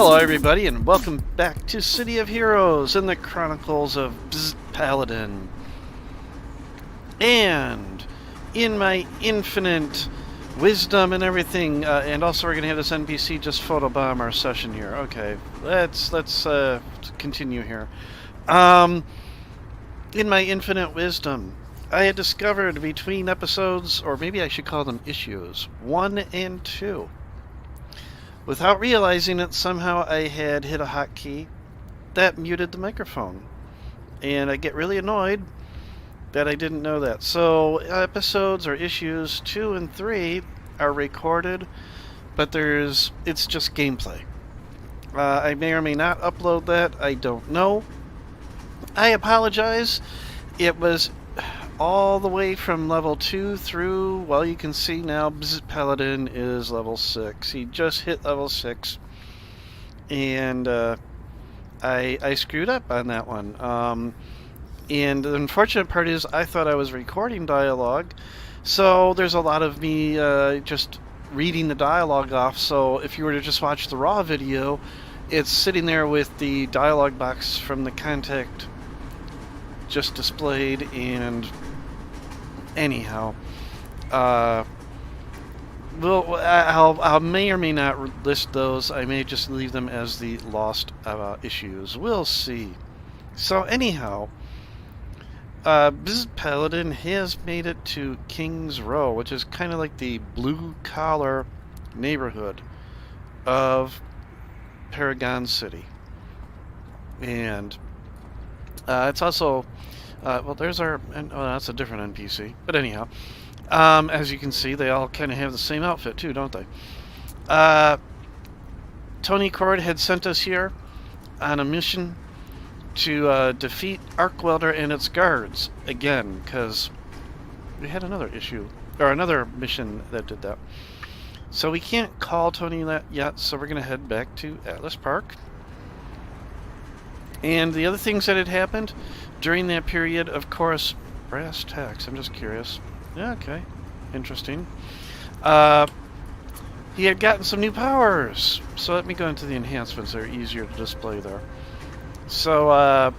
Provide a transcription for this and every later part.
Hello everybody and welcome back to City of Heroes in the Chronicles of Bzzt Paladin. And in my infinite wisdom and everything, and also we're going to have this NPC just photobomb our session here. Okay, let's continue here. In my infinite wisdom, I had discovered between episodes, or maybe I should call them issues, 1 and 2, without realizing it, somehow I had hit a hotkey that muted the microphone. And I get really annoyed that I didn't know that. So episodes or issues 2 and 3 are recorded, but it's just gameplay. I may or may not upload that. I don't know. I apologize. It was all the way from level 2 through, well, you can see now Bzzt Paladin is level 6. He just hit level 6. And I screwed up on that one. And the unfortunate part is I thought I was recording dialogue. So there's a lot of me just reading the dialogue off. So if you were to just watch the raw video, it's sitting there with the dialogue box from the contact just displayed. And anyhow, I may or may not list those. I may just leave them as the lost issues. We'll see. So anyhow, Bzzt Paladin has made it to King's Row, which is kind of like the blue-collar neighborhood of Paragon City. And it's also... well, there's our... that's a different NPC. But anyhow, as you can see, they all kind of have the same outfit, too, don't they? Tony Cord had sent us here on a mission to defeat Arkwelder and its guards again, because we had another issue, or another mission that did that. So we can't call Tony that yet, so we're going to head back to Atlas Park. And the other things that had happened during that period, of course, brass tacks, I'm just curious. Yeah, okay, interesting. He had gotten some new powers. So let me go into the enhancements. They're easier to display there. So,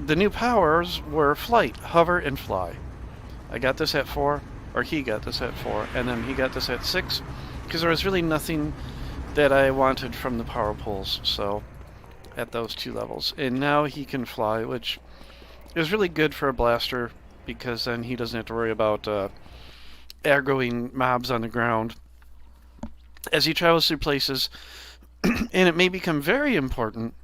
the new powers were flight, hover, and fly. I got this at 4, or he got this at 4, and then he got this at 6, because there was really nothing that I wanted from the power pools, so, at those 2 levels. And now he can fly, which is really good for a blaster, because then he doesn't have to worry about aggroing mobs on the ground as he travels through places. And it may become very important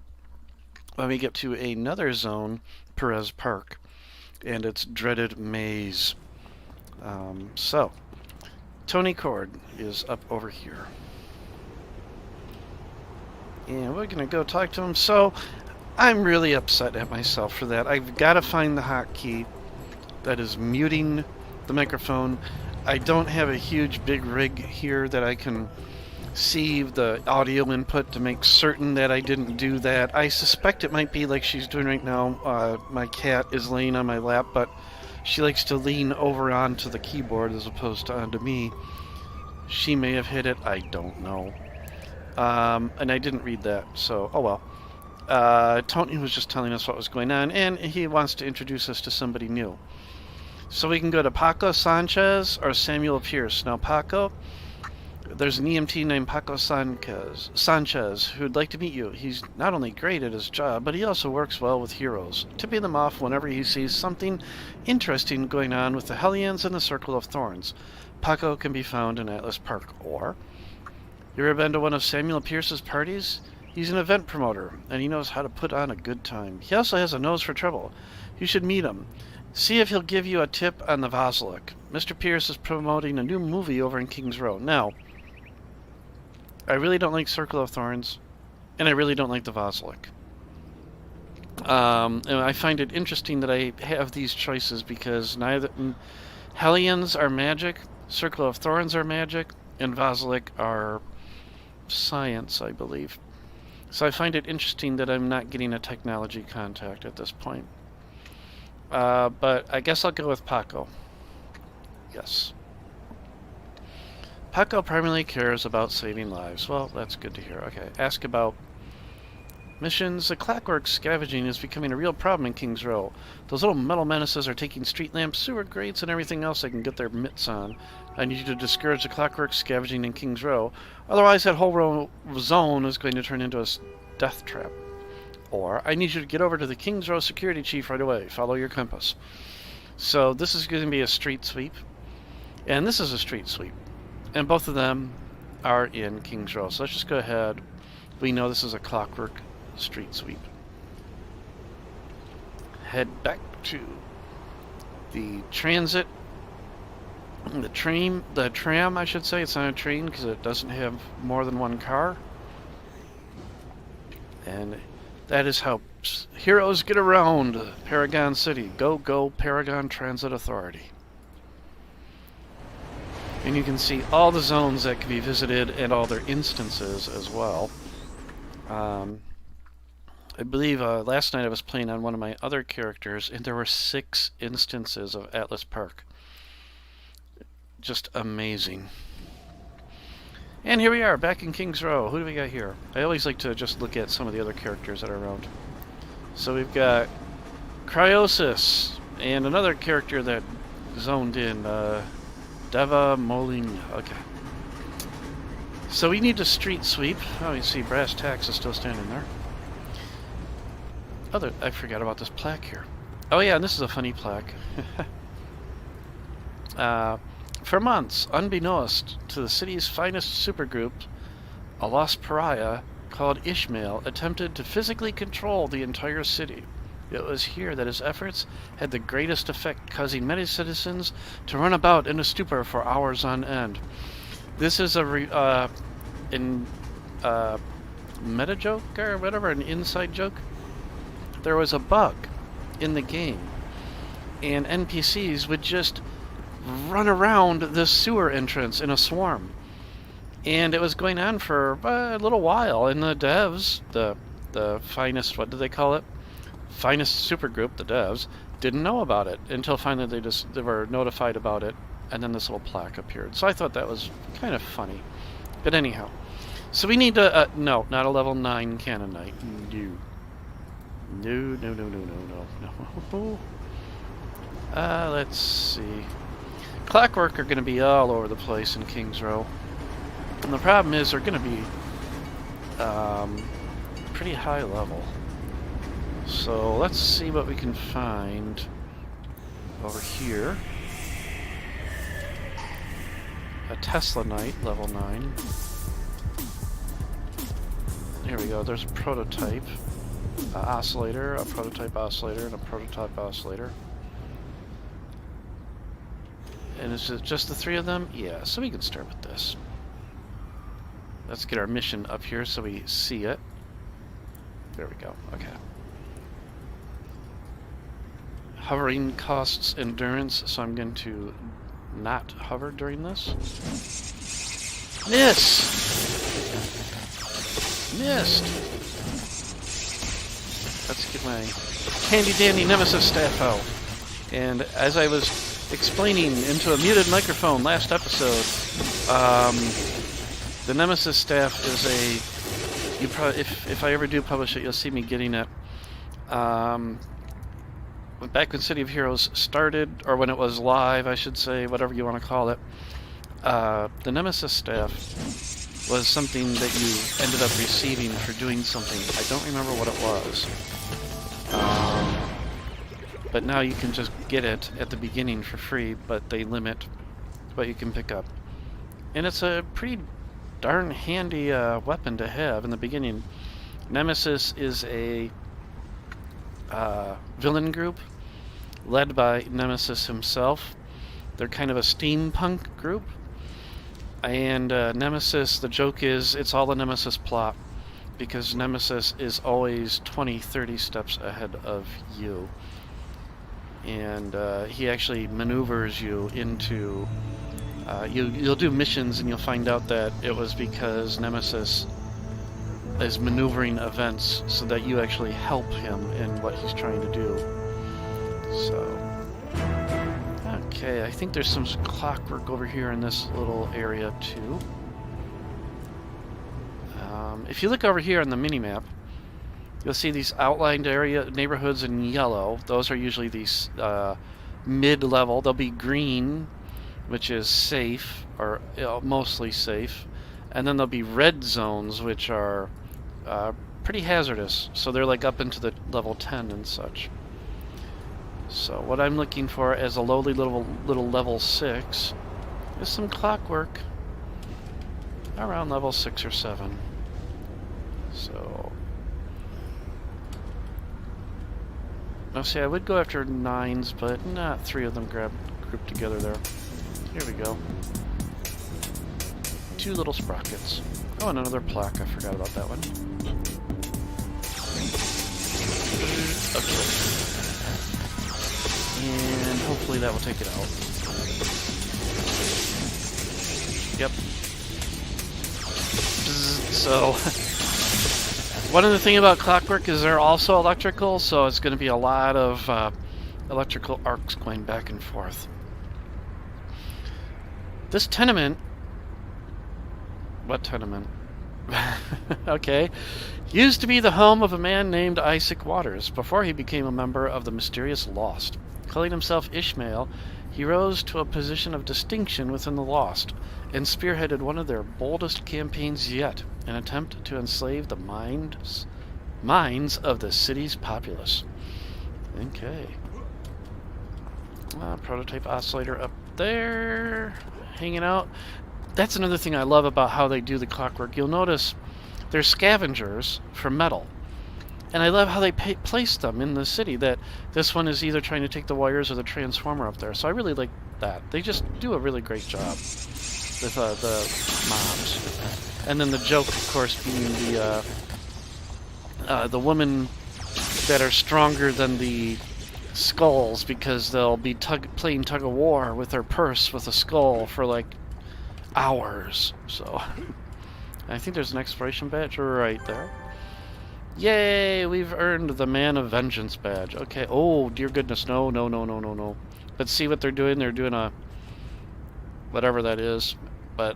when we get to another zone, Perez Park, and its dreaded maze. So, Tony Cord is up over here. And we're going to go talk to him. So, I'm really upset at myself for that. I've got to find the hotkey that is muting the microphone. I don't have a huge big rig here that I can see the audio input to make certain that I didn't do that. I suspect it might be like she's doing right now. My cat is laying on my lap, but she likes to lean over onto the keyboard as opposed to onto me. She may have hit it. I don't know. And I didn't read that, so oh well. Tony was just telling us what was going on, and he wants to introduce us to somebody new. So we can go to Paco Sanchez or Samuel Pierce. Now Paco, there's an EMT named Paco Sanchez who'd like to meet you. He's not only great at his job, but he also works well with heroes, tipping them off whenever he sees something interesting going on with the Hellions and the Circle of Thorns. Paco can be found in Atlas Park. Or, you ever been to one of Samuel Pierce's parties? He's an event promoter, and he knows how to put on a good time. He also has a nose for trouble. You should meet him. See if he'll give you a tip on the Vazalek. Mr. Pierce is promoting a new movie over in King's Row. Now, I really don't like Circle of Thorns, and I really don't like the Vazalek. And I find it interesting that I have these choices because neither Hellions are magic, Circle of Thorns are magic, and Vazalek are science, I believe. So I find it interesting that I'm not getting a technology contact at this point. But I guess I'll go with Paco. Yes. Paco primarily cares about saving lives. Well, that's good to hear. Okay, ask about missions. The Clockwork scavenging is becoming a real problem in King's Row. Those little metal menaces are taking street lamps, sewer grates, and everything else they can get their mitts on. I need you to discourage the Clockwork scavenging in King's Row. Otherwise, that whole zone is going to turn into a death trap. Or, I need you to get over to the King's Row security chief right away. Follow your compass. So, this is going to be a street sweep. And this is a street sweep. And both of them are in King's Row. So let's just go ahead. We know this is a Clockwork street sweep. Head back to the transit. The tram, I should say. It's not a train because it doesn't have more than one car. And that is how heroes get around Paragon City. Go, go, Paragon Transit Authority. And you can see all the zones that can be visited and all their instances as well. I believe last night I was playing on one of my other characters, and there were 6 instances of Atlas Park. Just amazing. And here we are, back in King's Row. Who do we got here? I always like to just look at some of the other characters that are around. So we've got Cryosis, and another character that zoned in, Deva Moling. Okay. So we need to street sweep. Oh, you see Brass Tacks is still standing there. I forgot about this plaque here. Oh yeah, and this is a funny plaque. For months, unbeknownst to the city's finest supergroup, a lost pariah called Ishmael attempted to physically control the entire city. It was here that his efforts had the greatest effect, causing many citizens to run about in a stupor for hours on end. This is a meta joke or whatever, an inside joke. There was a bug in the game, and NPCs would just run around the sewer entrance in a swarm. And it was going on for a little while, and the devs, the finest, what do they call it? Finest supergroup, the devs, didn't know about it until finally they were notified about it, and then this little plaque appeared. So I thought that was kind of funny. But anyhow, so we need to, no, not a level 9 Cannon Knight. No. Let's see. Clockwork are going to be all over the place in King's Row. And the problem is they're going to be pretty high level. So let's see what we can find over here. A Tesla Knight, level 9. Here we go, there's a prototype. Oscillator, a prototype oscillator, and a prototype oscillator. And is it just the 3 of them? Yeah, so we can start with this. Let's get our mission up here so we see it. There we go, okay. Hovering costs endurance, so I'm going to not hover during this. Missed! Let's get my handy dandy Nemesis staff out. And as I was explaining into a muted microphone last episode, the Nemesis staff is a... if I ever do publish it, you'll see me getting it. Back when City of Heroes started, or when it was live, I should say, whatever you want to call it, the Nemesis staff was something that you ended up receiving for doing something. I don't remember what it was. But now you can just get it at the beginning for free, but they limit what you can pick up. And it's a pretty darn handy weapon to have in the beginning. Nemesis is a villain group led by Nemesis himself. They're kind of a steampunk group. And Nemesis, the joke is, it's all a Nemesis plot, because Nemesis is always 20, 30 steps ahead of you. And he actually maneuvers you into... you'll do missions and you'll find out that it was because Nemesis is maneuvering events so that you actually help him in what he's trying to do. So... Okay, I think there's some clockwork over here in this little area too. If you look over here on the mini-map, you'll see these outlined neighborhoods in yellow. Those are usually these mid-level. They'll be green, which is safe, or mostly safe. And then there'll be red zones, which are pretty hazardous. So they're like up into the level 10 and such. So what I'm looking for as a lowly little level 6 is some clockwork around level 6 or 7. So now see, I would go after 9s, but not 3 of them grouped together there. Here we go. 2 little sprockets. Oh, and another plaque. I forgot about that one. Okay. And hopefully that will take it out. Yep. So, one of the things about Clockwork is they're also electrical, so it's going to be a lot of electrical arcs going back and forth. This tenement... What tenement? Okay. Used to be the home of a man named Isaac Waters before he became a member of the mysterious Lost. Calling himself Ishmael, he rose to a position of distinction within the Lost and spearheaded one of their boldest campaigns yet, an attempt to enslave the minds of the city's populace. Okay. Prototype oscillator up there, hanging out. That's another thing I love about how they do the Clockwork. You'll notice they're scavengers for metal. And I love how they place them in the city, that this one is either trying to take the wires or the transformer up there. So I really like that. They just do a really great job with the mobs. And then the joke, of course, being the women that are stronger than the skulls, because they'll be playing tug of war with their purse with a skull for like hours. So I think there's an exploration badge right there. Yay, we've earned the Man of Vengeance badge. Okay. Oh, dear goodness, no. Let's see what they're doing. They're doing a whatever that is. But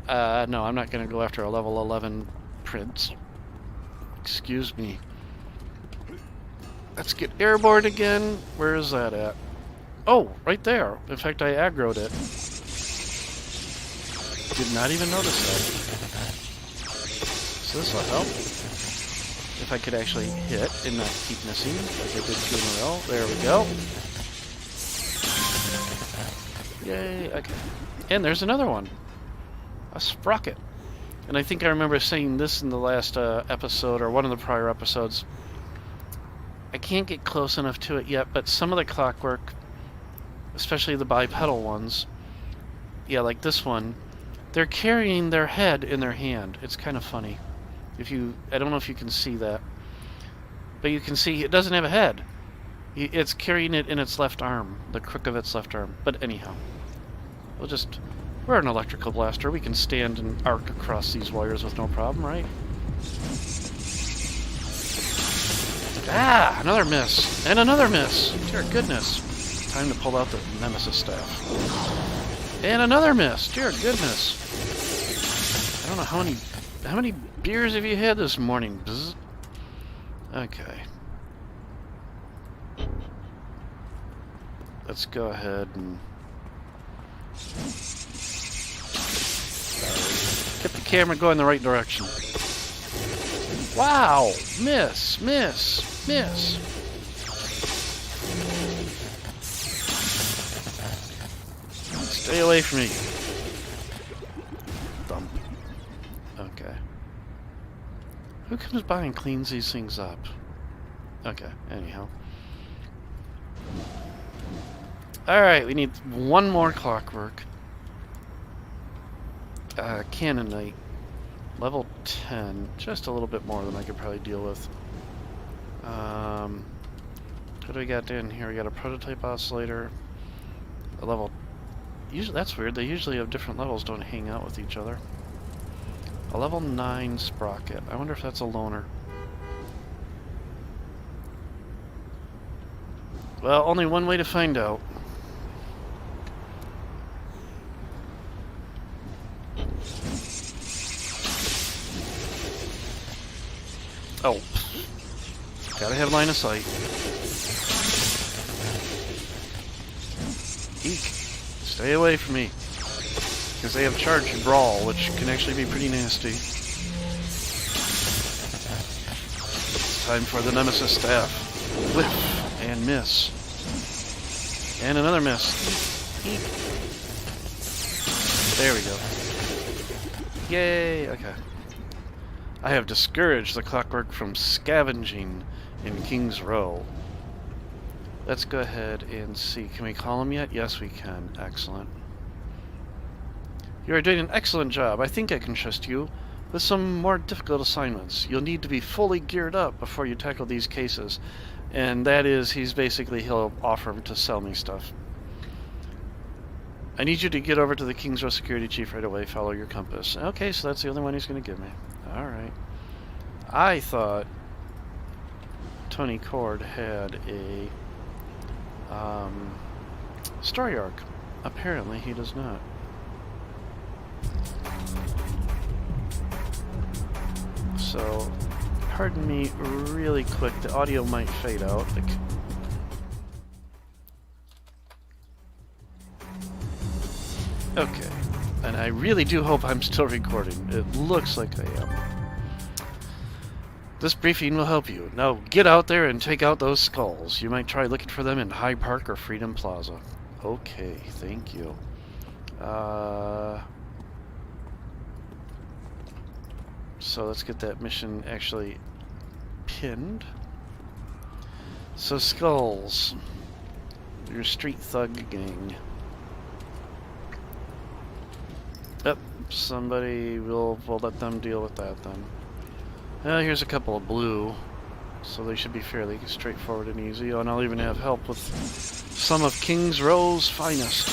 no, I'm not going to go after a level 11 prince. Excuse me. Let's get airborne again. Where is that at? Oh, right there. In fact, I aggroed it. Did not even notice that. So this will help. If I could actually hit and not keep missing, like I did 2 in a row. There we go. Yay, okay. And there's another one. A sprocket. And I think I remember saying this in the last episode, or one of the prior episodes. I can't get close enough to it yet, but some of the Clockwork, especially the bipedal ones, yeah, like this one, they're carrying their head in their hand. It's kind of funny. I don't know if you can see that, but you can see it doesn't have a head. It's carrying it in its left arm, the crook of its left arm. But anyhow, we're an electrical blaster. We can stand and arc across these wires with no problem, right? Ah, another miss. And another miss. Dear goodness. Time to pull out the Nemesis staff. And another miss. Dear goodness. I don't know how many beers have you had this morning? Bzzt. Okay. Let's go ahead and get the camera going the right direction. Wow! Miss! Stay away from me. Dump. Okay. Who comes by and cleans these things up? Okay, anyhow. Alright, we need one more Clockwork. Cannonite. Level 10. Just a little bit more than I could probably deal with. What do we got in here? We got a prototype oscillator. A level... Usually, that's weird. They usually have different levels, don't hang out with each other. A level 9 sprocket. I wonder if that's a loner. Well, only one way to find out. Oh. Gotta have line of sight. Eek. Stay away from me. Because they have charge and brawl, which can actually be pretty nasty. Time for the Nemesis staff. Whiff and miss. And another miss. Eek. There we go. Yay! Okay. I have discouraged the Clockwork from scavenging in King's Row. Let's go ahead and see. Can we call him yet? Yes, we can. Excellent. You are doing an excellent job. I think I can trust you with some more difficult assignments. You'll need to be fully geared up before you tackle these cases. And that is, he'll offer to sell me stuff. I need you to get over to the King's Row security chief right away. Follow your compass. Okay, so that's the only one he's going to give me. Alright. I thought Tony Cord had a story arc. Apparently he does not. So, pardon me really quick. The audio might fade out. Okay. And I really do hope I'm still recording. It looks like I am. This briefing will help you. Now get out there and take out those skulls. You might try looking for them in Hyde Park or Freedom Plaza. Okay, thank you. So let's get that mission actually pinned. So skulls. Your street thug gang. Yep, somebody we'll let them deal with that then. Here's a couple of blue, so they should be fairly straightforward and easy. Oh, and I'll even have help with some of King's Row's finest.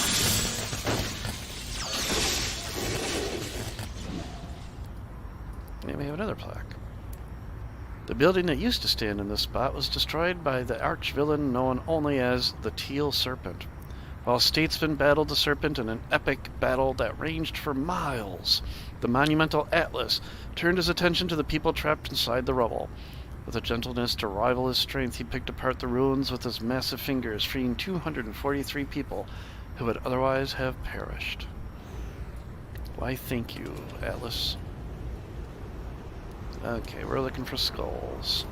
And we have another plaque. The building that used to stand in this spot was destroyed by the arch-villain known only as the Teal Serpent. While statesmen battled the serpent in an epic battle that ranged for miles, the monumental Atlas turned his attention to the people trapped inside the rubble. With a gentleness to rival his strength, he picked apart the ruins with his massive fingers, freeing 243 people who would otherwise have perished. Why, thank you, Atlas. Okay, we're looking for skulls.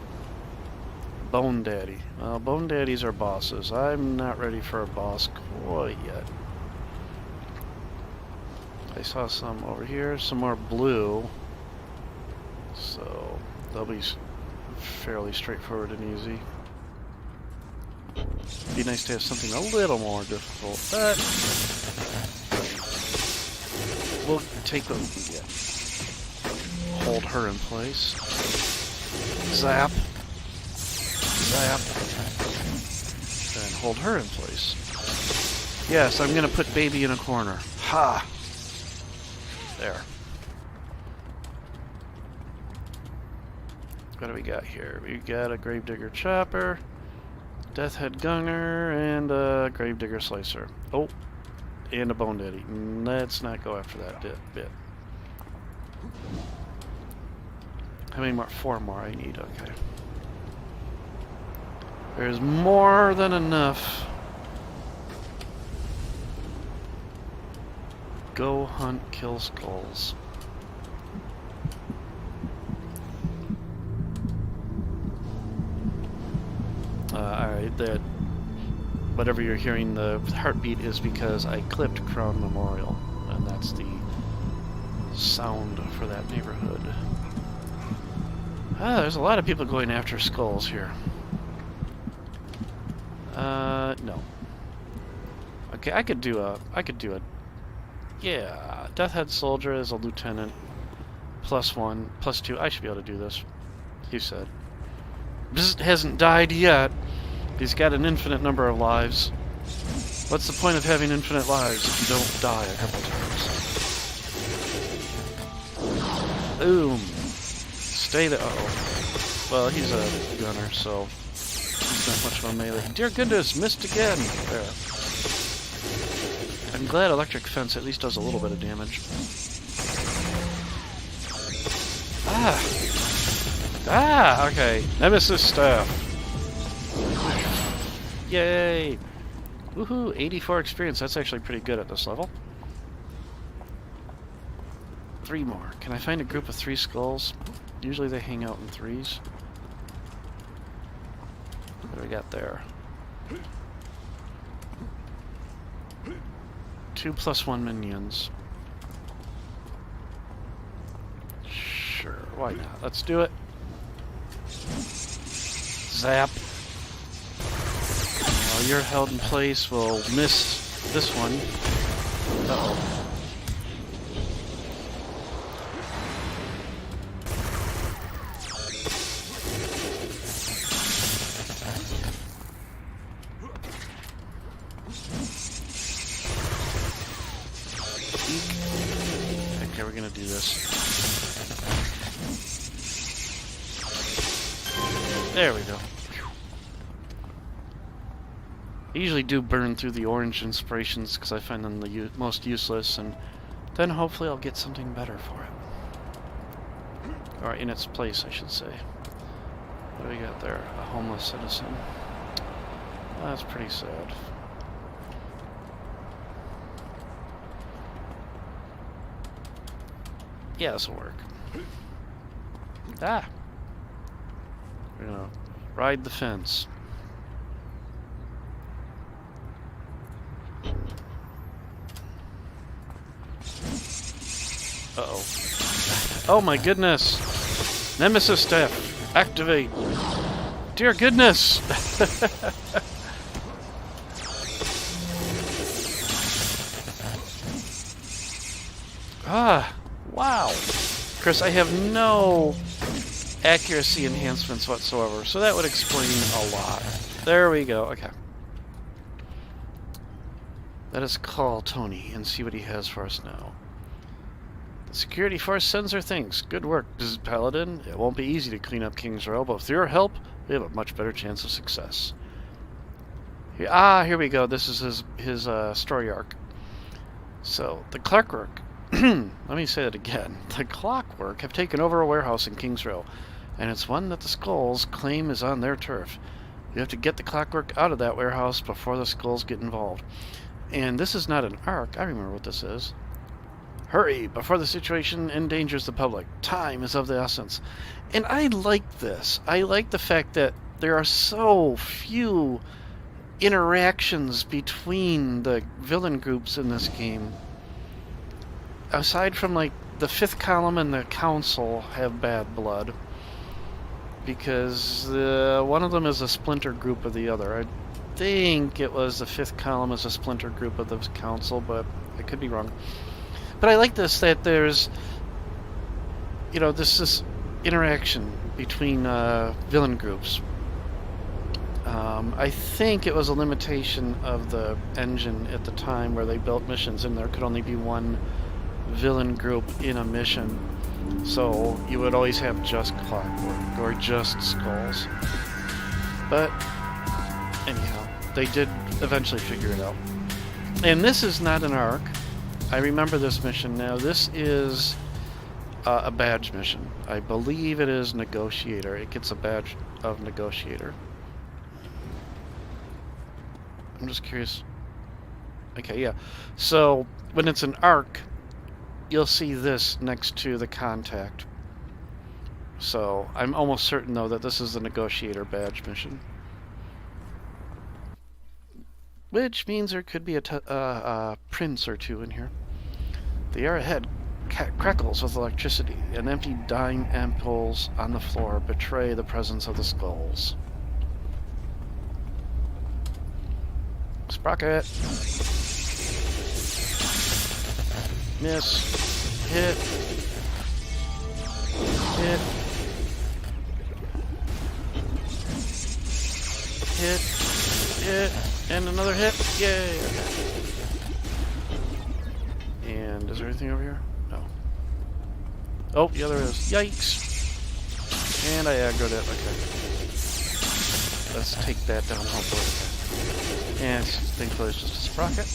Bone Daddy. Well, Bone Daddies are bosses. I'm not ready for a boss quite yet. I saw some over here, some more blue. So, they'll be fairly straightforward and easy. Be nice to have something a little more difficult, but we'll take what we can get. Hold her in place. Zap. Zap. And hold her in place. Yes, I'm gonna put baby in a corner. Ha! There. What do we got here? We got a Gravedigger Chopper, Deathhead Gunner, and a Gravedigger Slicer. Oh, and a Bone Daddy. Let's not go after that bit. How many more? 4 more I need, okay. There's more than enough. Go hunt, kill skulls. Alright, that whatever you're hearing, the heartbeat is because I clipped Crown Memorial, and that's the sound for that neighborhood. There's a lot of people going after skulls here. No. Okay, I could do a, yeah, Deathhead Soldier as a lieutenant, +1, +2, I should be able to do this, he said. Bzzt hasn't died yet. He's got an infinite number of lives. What's the point of having infinite lives if you don't die a couple times? Boom. Stay there. Uh-oh. Well, he's a gunner, so he's not much of a melee. Dear goodness, missed again. There. I'm glad Electric Fence at least does a little bit of damage. Ah! Ah, okay. Nemesis stuff. Yay! Woohoo! 84 experience. That's actually pretty good at this level. 3 more. Can I find a group of 3 skulls? Usually they hang out in 3s. What do we got there? 2 + 1 minions. Sure, why not? Let's do it. Zap. While you're held in place, we'll miss this one. Uh-oh. Okay, we're gonna do this. There we go. I usually do burn through the orange inspirations because I find them the most useless, and then hopefully I'll get something better for it. Or in its place, I should say. What do we got there? A homeless citizen. That's pretty sad. Yeah, this'll work. Ah! We're gonna ride the fence. Uh-oh. Oh my goodness! Nemesis staff, activate! Dear goodness! Ah! Wow! Of course, I have no accuracy enhancements whatsoever, so that would explain a lot. There we go, okay. Let us call Tony and see what he has for us now. The security force sends her things. Good work, Bzzt Paladin. It won't be easy to clean up King's Row, but with your help, we have a much better chance of success. Here we go. This is his story arc. So, the Clockwork. Let me say it again. The Clockwork have taken over a warehouse in King's Row, and it's one that the Skulls claim is on their turf. You have to get the Clockwork out of that warehouse before the Skulls get involved. And this is not an arc. I remember what this is. Hurry, before the situation endangers the public. Time is of the essence. And I like this. I like the fact that there are so few interactions between the villain groups in this game. Aside from, like, the 5th column and the council have bad blood. Because one of them is a splinter group of the other. I think it was the 5th column is a splinter group of the council, but I could be wrong. But I like this, that there's, you know, this interaction between villain groups. I think it was a limitation of the engine at the time where they built missions, and there could only be one villain group in a mission. So you would always have just Clockwork or just Skulls. But anyhow, they did eventually figure it out. And this is not an arc. I remember this mission now. This is a badge mission. I believe it is Negotiator. It gets a badge of Negotiator. I'm just curious. Okay, yeah. So when it's an arc, you'll see this next to the contact. So I'm almost certain, though, that this is the Negotiator badge mission. Which means there could be a prince or two in here. The air ahead crackles with electricity, and empty dime ampoules on the floor betray the presence of the Skulls. Sprocket! Miss. Hit. Hit. Hit. Hit. And another hit. Yay! Okay. And is there anything over here? No. Oh, yeah, there is. Yikes! And I aggroed it. Okay. Let's take that down, hopefully. And thankfully it's just a sprocket.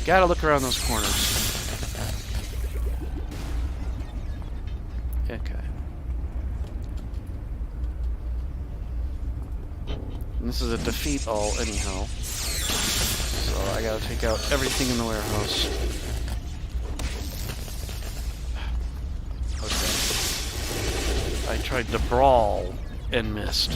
Gotta look around those corners. And this is a defeat all anyhow. So I gotta take out everything in the warehouse. Okay. I tried to brawl and missed.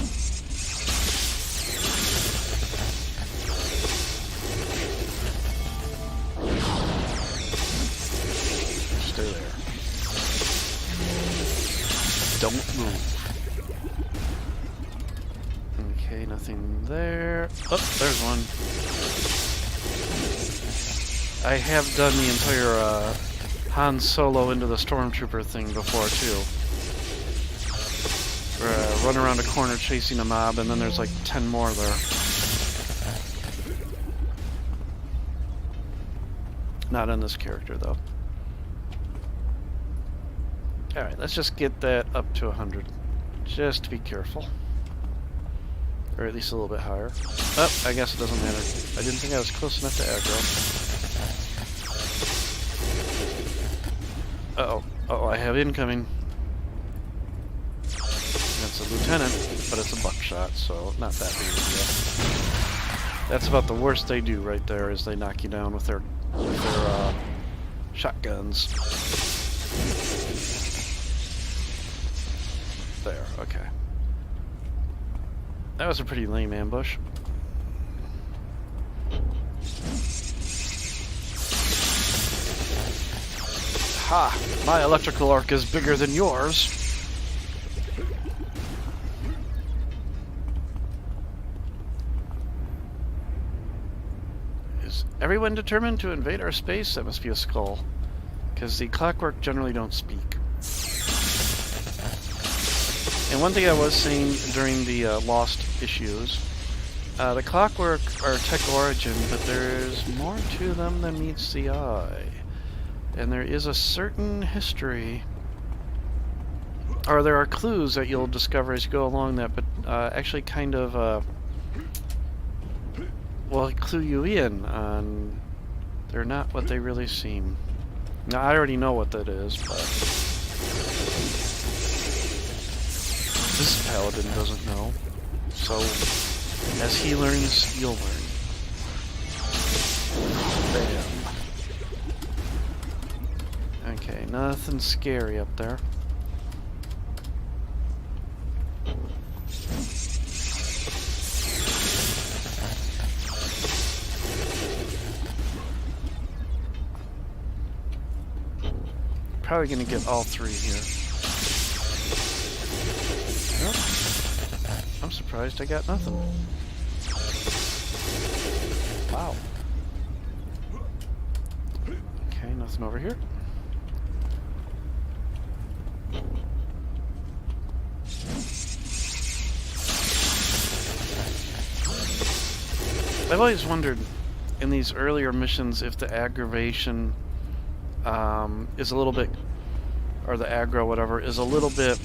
Stay there. Don't move. Okay, nothing there. Oh, there's one. I have done the entire Han Solo into the Stormtrooper thing before, too. Run around a corner chasing a mob, and then there's like 10 more there. Not on this character, though. Alright, let's just get that up to 100. Just to be careful. Or at least a little bit higher. Oh, I guess it doesn't matter. I didn't think I was close enough to aggro. Uh-oh. Uh-oh, I have incoming. It's a lieutenant, but it's a buckshot, so not that big of a deal. That's about the worst they do right there, is they knock you down with their shotguns. There, okay. That was a pretty lame ambush. Ha! My electrical arc is bigger than yours. Is everyone determined to invade our space? That must be a skull. Because the Clockwork generally don't speak. And one thing I was saying during the Lost issues, the Clockwork are tech origin, but there's more to them than meets the eye. And there is a certain history, or there are clues that you'll discover as you go along that, but actually kind of, well, clue you in on they're not what they really seem. Now, I already know what that is, but Bzzt Paladin doesn't know. So, as he learns, you'll learn. Bam. Okay, nothing scary up there. Probably gonna get all three here. Nope. I'm surprised I got nothing. Wow. Okay, nothing over here. I've always wondered in these earlier missions if the aggravation is a little bit, or the aggro, whatever, is a little bit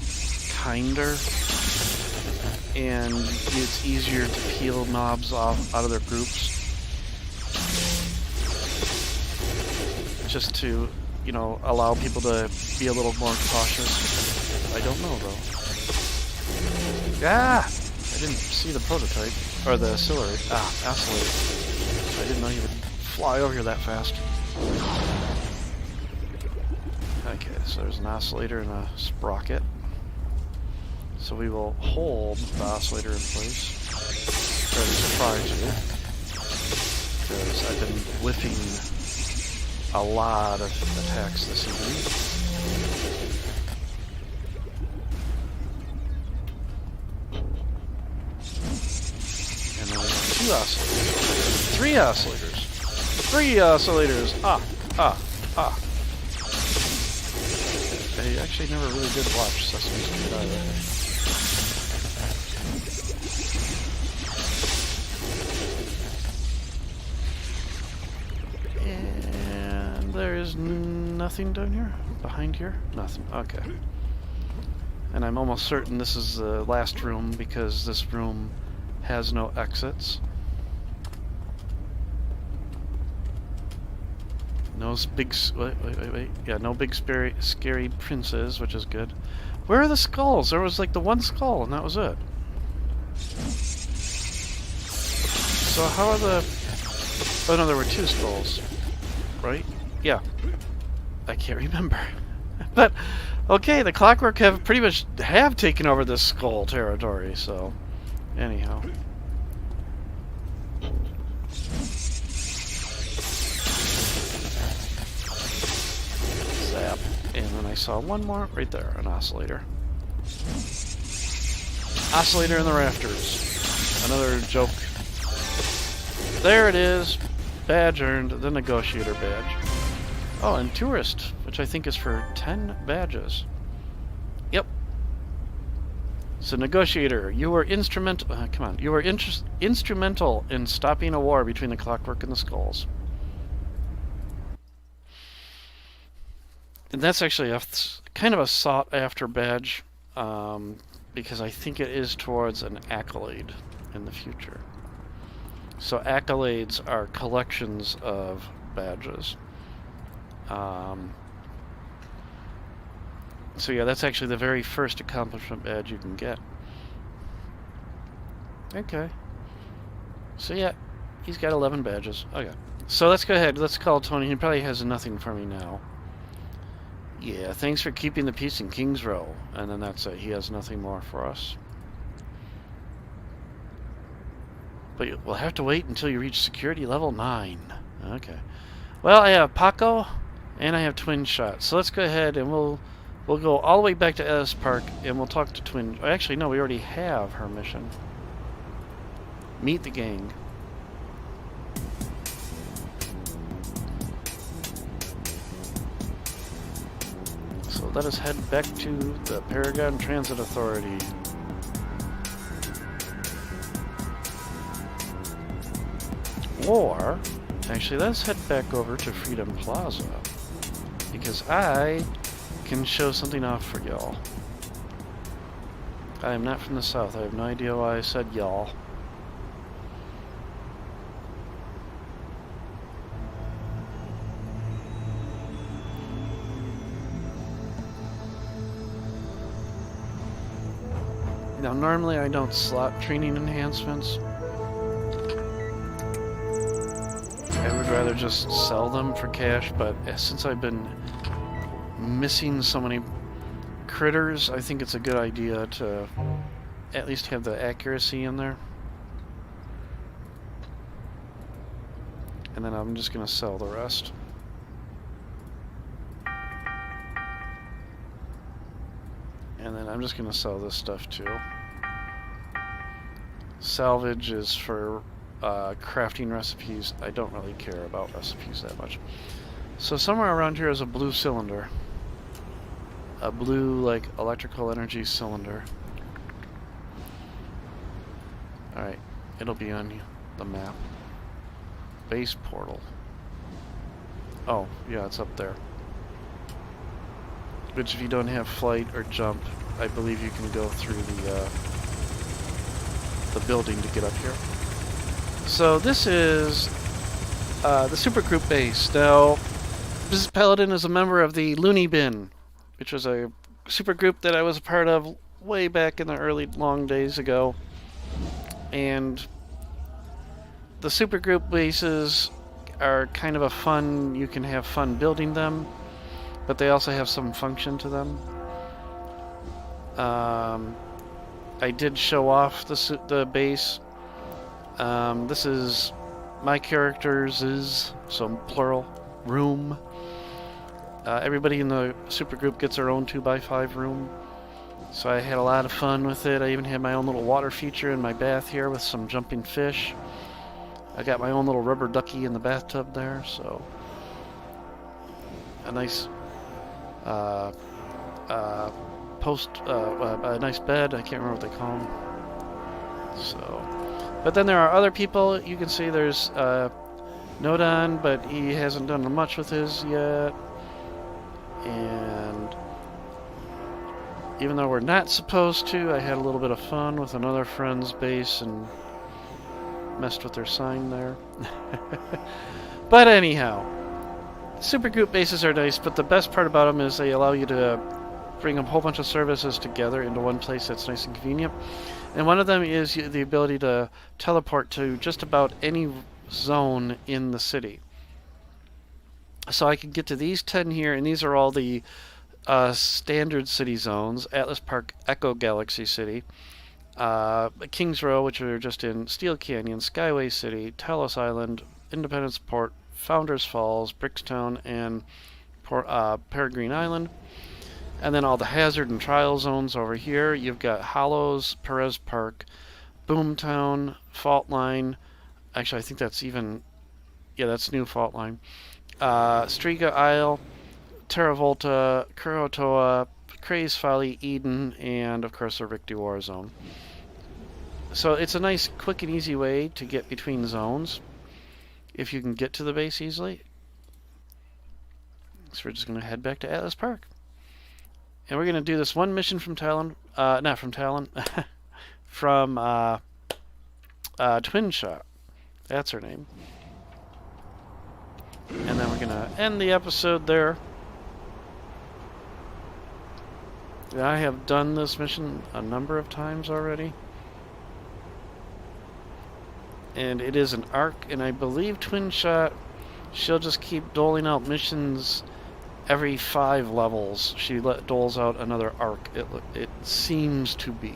kinder, and it's easier to peel mobs off out of their groups. Just to, you know, allow people to be a little more cautious. I don't know, though. Ah! I didn't see the prototype. Or the oscillary. Ah, oscillator. I didn't know you would fly over here that fast. Okay, so there's an oscillator and a sprocket. So we will hold the oscillator in place. Or at least try to. Because I've been whiffing a lot of attacks this evening. And then we have 2 oscillators. 3 oscillators. 3 oscillators! Ah! Ah! Ah! I actually never really did watch Sesame Street either. And there is nothing down here? Behind here? Nothing. Okay. And I'm almost certain this is the last room because this room has no exits. No big... Wait. Yeah, no big scary princes, which is good. Where are the skulls? There was like the one skull, and that was it. So how are the... Oh no, there were 2 skulls, right? Yeah. I can't remember. But, okay, the Clockwork have pretty much taken over this skull territory, so... Anyhow. Zap. And then I saw one more right there, an oscillator. Oscillator in the rafters. Another joke. There it is. Badge earned, the negotiator badge. Oh, and tourist, which I think is for 10 badges. Yep. So negotiator, you were instrumental. Come on, you were instrumental in stopping a war between the Clockwork and the Skulls. And that's actually a kind of a sought-after badge, because I think it is towards an accolade in the future. So accolades are collections of badges. So yeah, that's actually the very first accomplishment badge you can get. Okay. So yeah, he's got 11 badges. Okay. So let's go ahead. Let's call Tony. He probably has nothing for me now. Yeah, thanks for keeping the peace in King's Row. And then that's it. He has nothing more for us. But we'll have to wait until you reach security level 9. Okay. Well, I have Paco, and I have Twin Shot. So let's go ahead and we'll go all the way back to Ellis Park, and we'll talk to Twin... Actually, no, we already have her mission. Meet the gang. So let us head back to the Paragon Transit Authority. Or, actually, let's head back over to Freedom Plaza, because I can show something off for y'all. I am not from the South. I have no idea why I said y'all. Now, normally I don't slot training enhancements. I would rather just sell them for cash, but since I've been missing so many critters, I think it's a good idea to at least have the accuracy in there. And then I'm just going to sell the rest. And then I'm just going to sell this stuff too. Salvage is for crafting recipes. I don't really care about recipes that much. So somewhere around here is a blue cylinder. A blue, like, electrical energy cylinder. Alright, it'll be on the map. Base portal. Oh, yeah, it's up there. Which, if you don't have flight or jump, I believe you can go through the building to get up here. So this is the supergroup base. Now, Bzzt Paladin is a member of the Looney Bin, which was a supergroup that I was a part of way back in the early long days ago. And the supergroup bases are kind of a fun, you can have fun building them, but they also have some function to them. I did show off the base. This is my character's, so plural, room. Everybody in the supergroup gets their own 2x5 room. So I had a lot of fun with it. I even had my own little water feature in my bath here with some jumping fish. I got my own little rubber ducky in the bathtub there, so a nice a nice bed. I can't remember what they call them. So, but then there are other people. You can see there's Nodon, but he hasn't done much with his yet. And even though we're not supposed to, I had a little bit of fun with another friend's base and messed with their sign there. But anyhow, supergroup bases are nice, but the best part about them is they allow you to bring a whole bunch of services together into one place that's nice and convenient. And one of them is the ability to teleport to just about any zone in the city. So I can get to these 10 here, and these are all the standard city zones. Atlas Park, Echo Galaxy City, Kings Row, which are just in Steel Canyon, Skyway City, Talos Island, Independence Port, Founders Falls, Brickstown, and Paragon Island. And then all the hazard and trial zones over here. You've got Hollows, Perez Park, Boomtown, Fault Line. Actually, I think that's even... Yeah, that's new Fault Line. Striga Isle, Terra Volta, Kurotoa, Craze Folly, Eden, and of course the Ricty War Zone. So it's a nice, quick and easy way to get between zones if you can get to the base easily. So we're just going to head back to Atlas Park. And we're going to do this one mission from Talon, not from Talon, from Twin Shot. That's her name. And then we're going to end the episode there. I have done this mission a number of times already. And it is an arc, and I believe Twin Shot, she'll just keep doling out missions every 5 levels. She doles out another arc, it seems to be.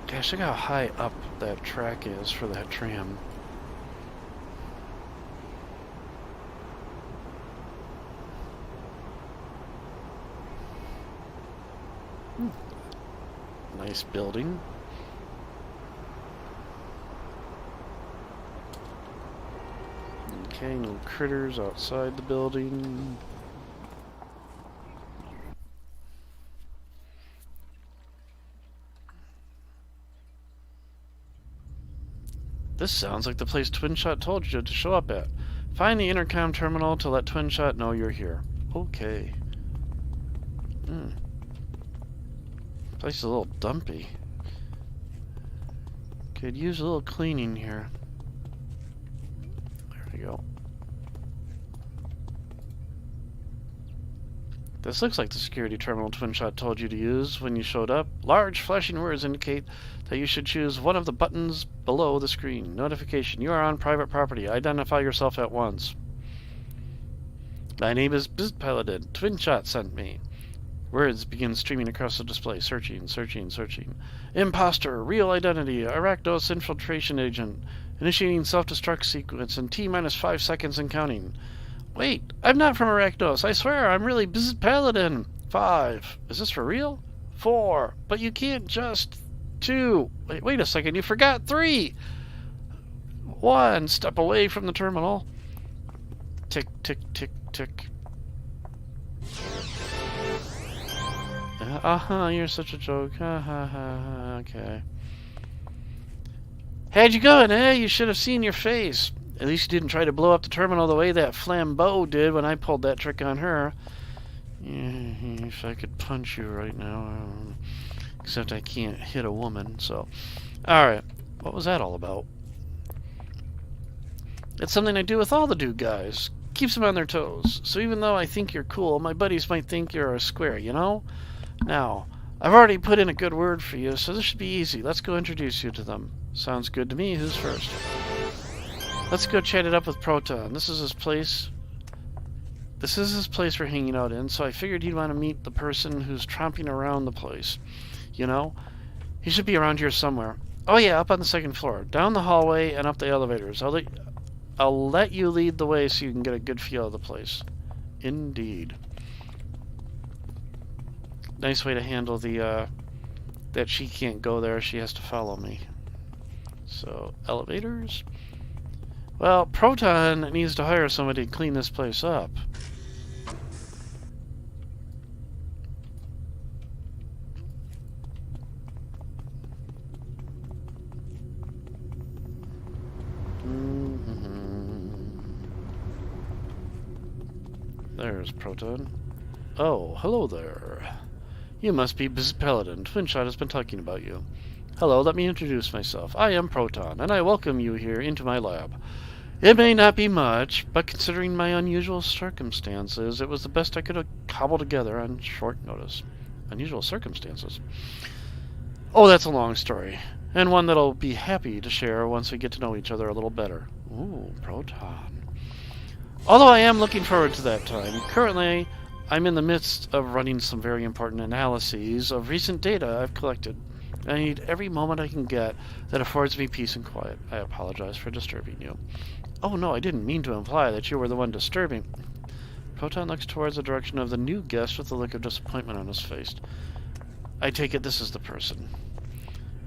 Gosh, look how high up that track is for that tram. Nice building. Okay, no critters outside the building. This sounds like the place Twin Shot told you to show up at. Find the intercom terminal to let Twin Shot know you're here. Okay. Place is a little dumpy. Could use a little cleaning here. There we go. This looks like the security terminal Twin Shot told you to use when you showed up. Large flashing words indicate that you should choose one of the buttons below the screen. Notification. You are on private property. Identify yourself at once. My name is Bzzt Paladin. Twin Shot sent me. Words begin streaming across the display. Searching, searching, searching. Imposter. Real identity. Arachnos infiltration agent. Initiating self-destruct sequence in T-minus 5 seconds and counting. Wait, I'm not from Arachnos. I swear, I'm really Bzzt Paladin. 5. Is this for real? 4. But you can't just... 2. Wait a second, you forgot 3. 1. Step away from the terminal. Tick, tick, tick, tick. You're such a joke. Okay. How'd you going, eh? You should have seen your face. At least you didn't try to blow up the terminal the way that Flambeau did when I pulled that trick on her. Yeah, if I could punch you right now. Except I can't hit a woman, so... Alright, what was that all about? It's something I do with all the dude guys. Keeps them on their toes. So even though I think you're cool, my buddies might think you're a square, you know? Now, I've already put in a good word for you, so this should be easy. Let's go introduce you to them. Sounds good to me. Who's first? Let's go chat it up with Proton. This is his place. This is his place we're hanging out in, so I figured he'd want to meet the person who's tromping around the place. You know? He should be around here somewhere. Oh yeah, up on the 2nd floor. Down the hallway and up the elevators. I'll let you lead the way so you can get a good feel of the place. Indeed. Nice way to handle the, that she can't go there, she has to follow me. So, elevators? Well, Proton needs to hire somebody to clean this place up. There's Proton. Oh, hello there. You must be Bzzt Paladin. Twinshot has been talking about you. Hello, let me introduce myself. I am Proton, and I welcome you here into my lab. It may not be much, but considering my unusual circumstances, it was the best I could have cobbled together on short notice. Unusual circumstances? Oh, that's a long story, and one that I'll be happy to share once we get to know each other a little better. Ooh, Proton. Although I am looking forward to that time, currently I'm in the midst of running some very important analyses of recent data I've collected. I need every moment I can get that affords me peace and quiet. I apologize for disturbing you. Oh no, I didn't mean to imply that you were the one disturbing. Proton looks towards the direction of the new guest with a look of disappointment on his face. I take it this is the person.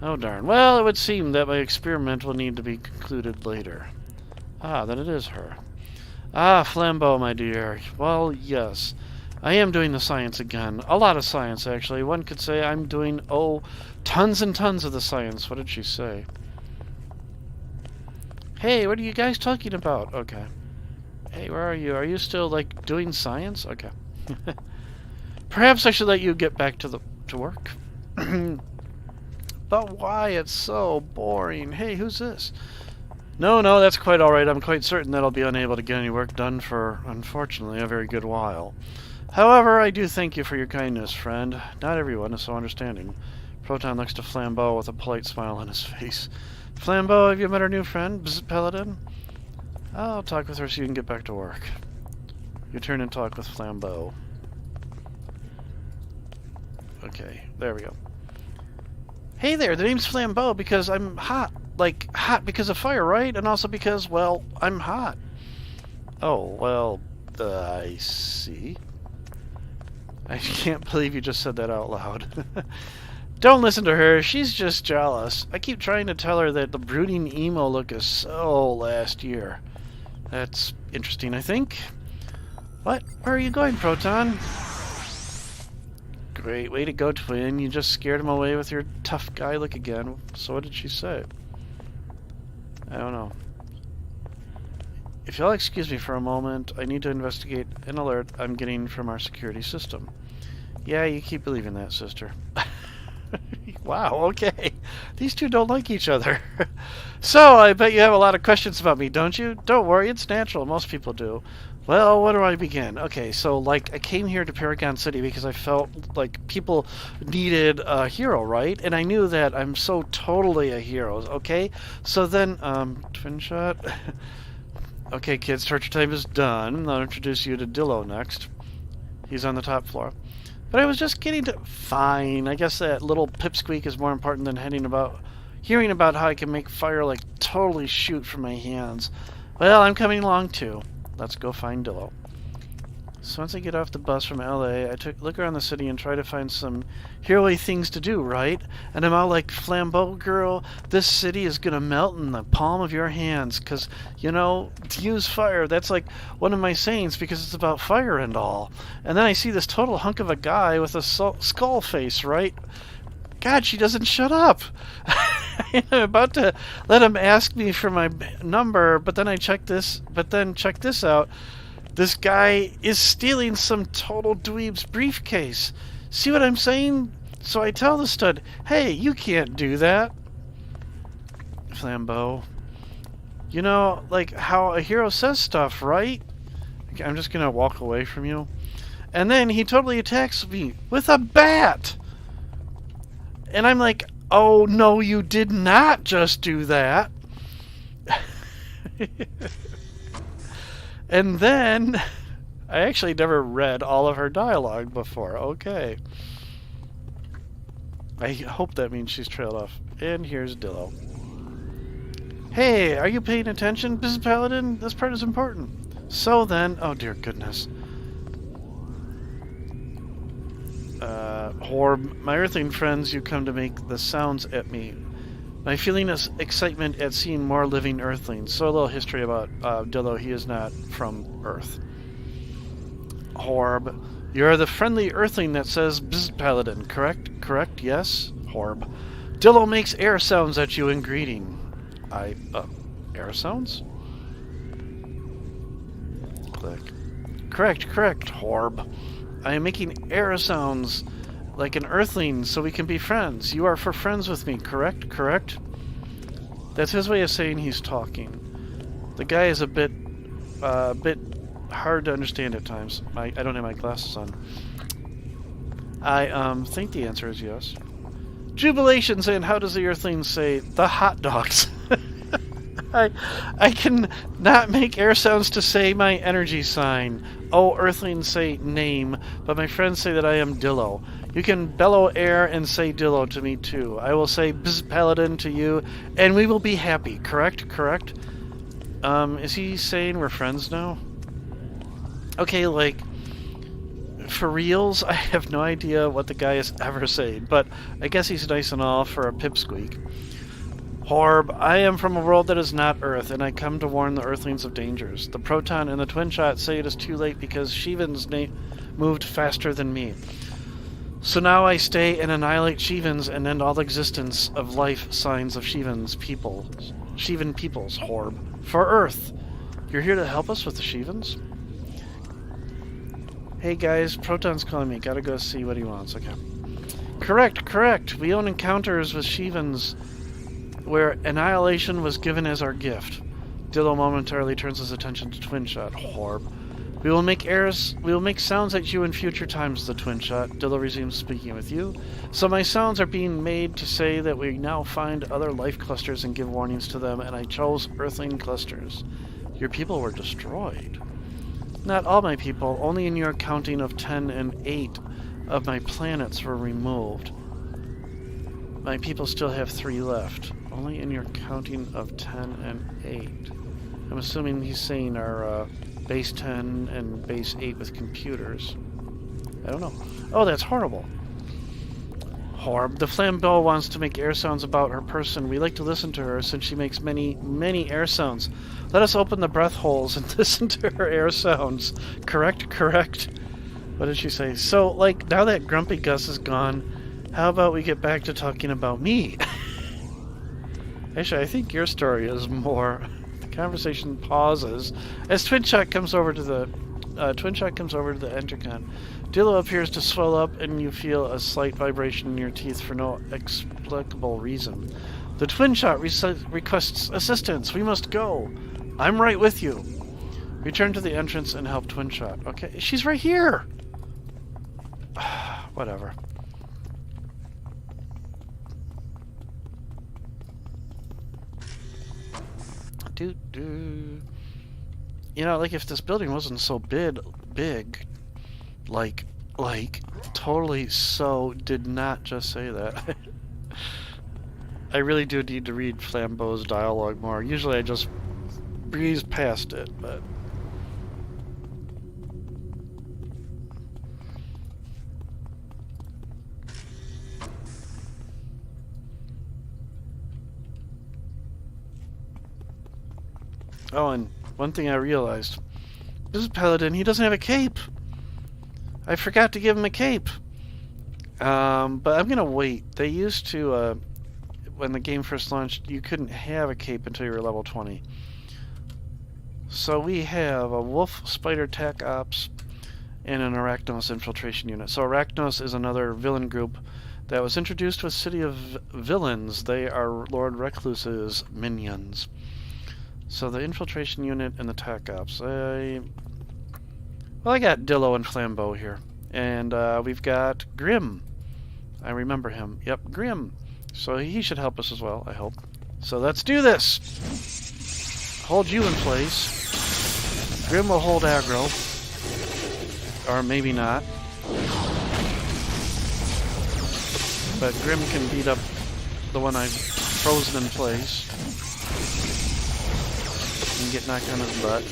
Oh darn. Well, it would seem that my experiment will need to be concluded later. Ah, then it is her. Ah, Flambeau, my dear. Well, yes. I am doing the science again. A lot of science, actually. One could say I'm doing, tons and tons of the science. What did she say? Hey, what are you guys talking about? Okay. Hey, where are you? Are you still, like, doing science? Okay. Perhaps I should let you get back to work. But why? It's so boring. Hey, who's this? No, that's quite all right. I'm quite certain that I'll be unable to get any work done for, unfortunately, a very good while. However, I do thank you for your kindness, friend. Not everyone is so understanding. Proton looks to Flambeau with a polite smile on his face. Flambeau, have you met our new friend, Bzzt Paladin? I'll talk with her so you can get back to work. You turn and talk with Flambeau. Okay, there we go. Hey there, the name's Flambeau because I'm hot. Like, hot because of fire, right? And also because, well, I'm hot. Oh, well, I see. I can't believe you just said that out loud. Don't listen to her. She's just jealous. I keep trying to tell her that the brooding emo look is so last year. That's interesting, I think. What? Where are you going, Proton? Great way to go, twin. You just scared him away with your tough guy look again. So what did she say? I don't know. If you'll excuse me for a moment, I need to investigate an alert I'm getting from our security system. Yeah, you keep believing that, sister. Wow, okay. These two don't like each other. So, I bet you have a lot of questions about me, don't you? Don't worry, it's natural. Most people do. Well, where do I begin? Okay, so, like, I came here to Paragon City because I felt like people needed a hero, right? And I knew that I'm so totally a hero, okay? So then, twin shot. Okay, kids, torture time is done. I'll introduce you to Dillo next. He's on the top floor. But I was just getting to... Fine, I guess that little pipsqueak is more important than hearing about how I can make fire, like, totally shoot from my hands. Well, I'm coming along, too. Let's go find Dillo. So once I get off the bus from LA, I look around the city and try to find some hero-y things to do, right? And I'm all like, Flambeau girl, this city is gonna melt in the palm of your hands, because, you know, to use fire, that's like one of my sayings, because it's about fire and all. And then I see this total hunk of a guy with a skull face, right? God, she doesn't shut up. I'm about to let him ask me for my number, but then check this out. This guy is stealing some total dweeb's briefcase. See what I'm saying? So I tell the stud, hey, you can't do that. Flambeau. You know, like how a hero says stuff, right? I'm just gonna walk away from you. And then he totally attacks me with a bat. And I'm like, oh no, you did not just do that. And then, I actually never read all of her dialogue before. Okay. I hope that means she's trailed off. And here's Dillo. Hey, are you paying attention, Bzzt Paladin? This part is important. So then, oh dear goodness. Horb, my earthling friends, you come to make the sounds at me. My feeling is excitement at seeing more living earthlings. So a little history about Dillo. He is not from Earth. Horb, you're the friendly earthling that says Bzzt Paladin, correct? Correct, yes? Horb. Dillo makes air sounds at you in greeting. Air sounds? Click. Correct, Horb. I am making air sounds Like an earthling, so we can be friends. You are for friends with me, correct? Correct? That's his way of saying he's talking. The guy is a bit hard to understand at times. I don't have my glasses on. I think the answer is yes. Jubilations, and how does the earthling say the hot dogs? I can not make air sounds to say my energy sign. Oh, earthlings say name, but my friends say that I am Dillo. You can bellow air and say Dillo to me too. I will say Bzzt Paladin to you, and we will be happy. Correct? Correct? Is he saying we're friends now? Okay, like, for reals, I have no idea what the guy is ever saying, but I guess he's nice and all for a pipsqueak. Horb, I am from a world that is not Earth, and I come to warn the Earthlings of dangers. The Proton and the Twin Shot say it is too late because Shivans moved faster than me. So now I stay and annihilate Shivans and end all existence of life signs of Shivan peoples, Horb. For Earth. You're here to help us with the Shivans? Hey guys, Proton's calling me. Gotta go see what he wants. Okay. Correct, correct. We own encounters with Shivans where annihilation was given as our gift. Dillo momentarily turns his attention to Twin Shot. Horb. We will make sounds at you in future times, the Twin Shot. Dillo resumes speaking with you. So my sounds are being made to say that we now find other life clusters and give warnings to them, and I chose Earthling clusters. Your people were destroyed. Not all my people, only in your counting of 10 and 8 of my planets were removed. My people still have 3 left. Only in your counting of 10 and 8. I'm assuming he's saying our base 10 and base 8 with computers. I don't know. Oh, that's horrible. Horb. The Flambeau wants to make air sounds about her person. We like to listen to her since she makes many, many air sounds. Let us open the breath holes and listen to her air sounds. Correct? Correct? What did she say? So, like, now that Grumpy Gus is gone, how about we get back to talking about me? Actually, I think your story is more... The conversation pauses as Twin Shot comes over to the intercom. Dillo appears to swell up, and you feel a slight vibration in your teeth for no explicable reason. The Twin Shot requests assistance. We must go. I'm right with you. Return to the entrance and help Twin Shot. Okay, she's right here. Whatever. You know, like, if this building wasn't so big, like, totally so did not just say that. I really do need to read Flambeau's dialogue more. Usually I just breeze past it, but... Oh, and one thing I realized. This is Paladin. He doesn't have a cape. I forgot to give him a cape. But I'm going to wait. They used to, when the game first launched, you couldn't have a cape until you were level 20. So we have a Wolf Spider Tac Ops and an Arachnos Infiltration Unit. So Arachnos is another villain group that was introduced with City of Villains. They are Lord Recluse's minions. So the Infiltration Unit and the Tac Ops. Well, I got Dillo and Flambeau here. And we've got Grim. I remember him. Yep, Grim. So he should help us as well, I hope. So let's do this. Hold you in place. Grim will hold aggro. Or maybe not. But Grim can beat up the one I've frozen in place. And get knocked on his butt.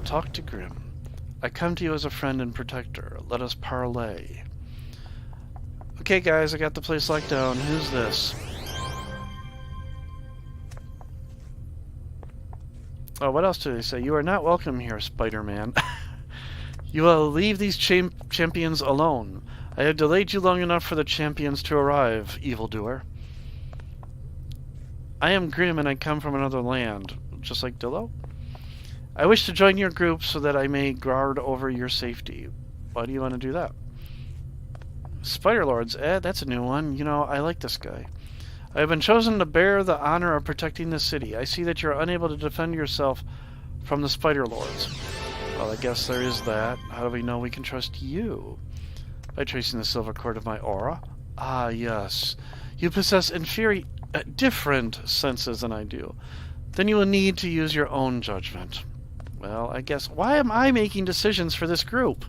Talk to Grim. I come to you as a friend and protector. Let us parlay. Okay, guys, I got the place locked down. Who's this? Oh, what else do they say? You are not welcome here, Spider-Man. You will leave these champions alone. I have delayed you long enough for the champions to arrive, evildoer. I am Grim and I come from another land, just like Dillo. I wish to join your group so that I may guard over your safety. Why do you want to do that? Spider Lords, that's a new one. You know, I like this guy. I have been chosen to bear the honor of protecting the city. I see that you're unable to defend yourself from the Spider Lords. Well, I guess there is that. How do we know we can trust you? By tracing the silver cord of my aura? Ah, yes. You possess different senses than I do. Then you will need to use your own judgment. Well, I guess... Why am I making decisions for this group?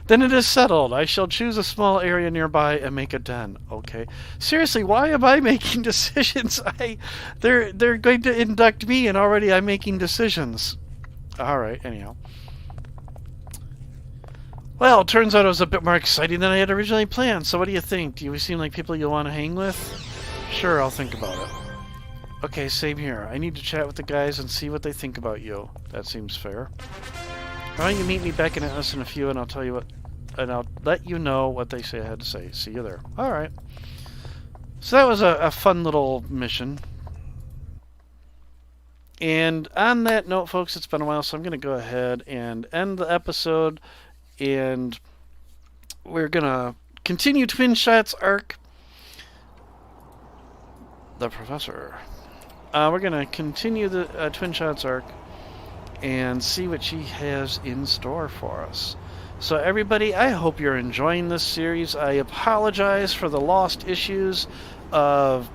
Then it is settled. I shall choose a small area nearby and make a den. Okay. Seriously, why am I making decisions? They're going to induct me, and already I'm making decisions. Alright, anyhow. Well, it turns out it was a bit more exciting than I had originally planned. So what do you think? Do you seem like people you'll want to hang with? Sure, I'll think about it. Okay, same here. I need to chat with the guys and see what they think about you. That seems fair. Why don't you meet me back in Atlas in a few, and I'll tell you what, and I'll let you know what they say I had to say. See you there. All right. So that was a fun little mission. And on that note, folks, it's been a while, so I'm going to go ahead and end the episode, and we're going to continue Twin Shots arc. The Professor. We're going to continue the Twin Shots arc and see what she has in store for us. So everybody, I hope you're enjoying this series. I apologize for the lost issues of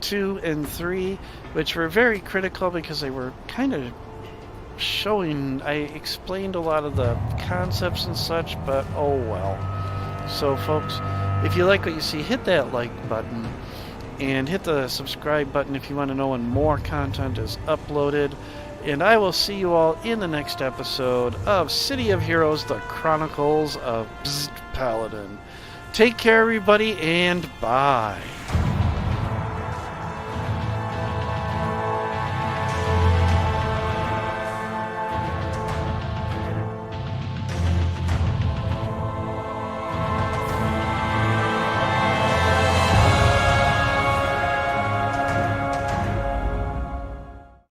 2 and 3, which were very critical because they were kind of showing... I explained a lot of the concepts and such, but oh well. So folks, if you like what you see, hit that like button and hit the subscribe button if you want to know when more content is uploaded. And I will see you all in the next episode of City of Heroes, the Chronicles of Bzzt Paladin. Take care, everybody, and bye.